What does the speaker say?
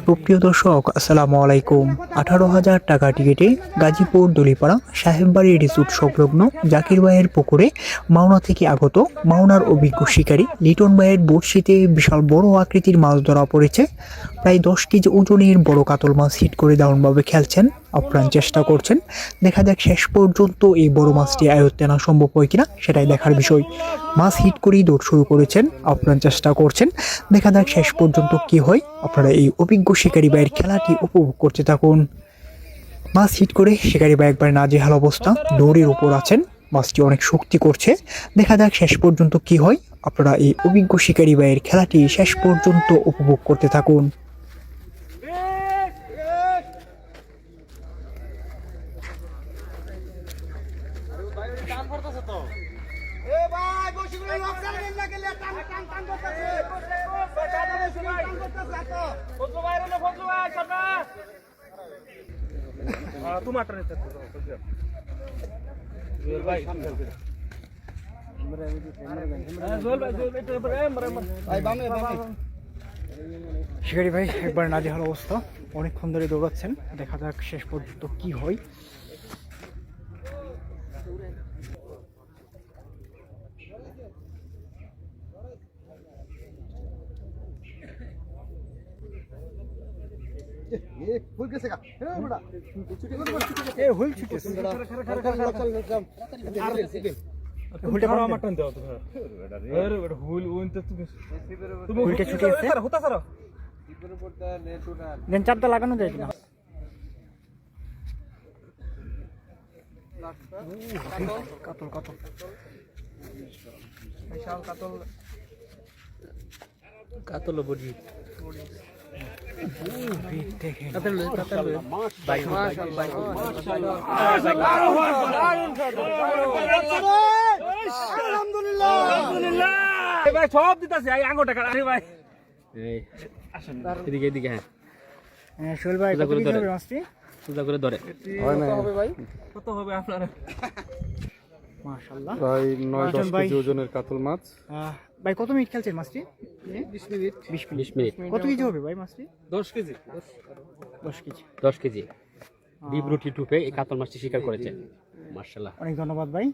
সুপ্রিয় দর্শক, আসসালামু আলাইকুম। 18,000 টাকা টিকিটে গাজীপুর দলিপাড়া সাহেববাড়ি রিসোর্ট সংলগ্ন জাকির ভাইয়ের পুকুরে মাওনা থেকে আগত মাওনার অভিজ্ঞ শিকারী লিটন ভাইয়ের বড়শিতে বিশাল বড় আকৃতির মাছ ধরা পড়েছে। প্রায় 10 কেজি ওজনের বড় কাতল মাছ হিট করে দারুণভাবে খেলছেন, আপ্রাণ চেষ্টা করছেন। দেখা যাক শেষ পর্যন্ত এই বড় মাছটি আয়ত্তে আনা সম্ভব হয় কিনা, সেটাই দেখার বিষয়। মাছ হিট করেই দৌড় শুরু করেছেন, আপ্রাণ চেষ্টা করছেন। দেখা যাক শেষ পর্যন্ত কি হয়। আপনারা এই অভিজ্ঞ শিকারী ভাইয়ের খেলাটি উপভোগ করতে থাকুন। মাছ হিট করে শিকারী ভাই একবার নাজেহাল অবস্থা, দৌড়ের উপর আছেন। মাছটি অনেক শক্তি করছে। দেখা যাক শেষ পর্যন্ত কি হয়। আপনারা এই অভিজ্ঞ শিকারী ভাইয়ের খেলাটি শেষ পর্যন্ত উপভোগ করতে থাকুন। শিকারী ভাই একবার নাজেহাল অবস্থা, অনেকক্ষণ ধরে দৌড়াচ্ছেন। দেখা যাক শেষ পর্যন্ত কি হয়। চারটা লাগানো যায় কিনা? কাতল কাতল বিশাল কাতল, কাতল বড়ি সব দিতেছে আঙুরটা কাটে ভাই। এদিকে এদিকে হ্যাঁ শোল ভাই কত হবে মাছটি? সুজা করে ধরে হবে ভাই। কত হবে আপনার? মাশাআল্লাহ ভাই 9-10 কেজি ওজনের কাতল মাছ। ভাই কত মিনিট খেলছেন মাছটি? 20 মিনিট। 20 মিনিট। কত কেজি হবে ভাই মাছটি? 10 কেজি। 10 কেজি ডিপ রুটি টুপে এই কাতল মাছটি শিকার করেছে। মাশাআল্লাহ, অনেক ধন্যবাদ ভাই।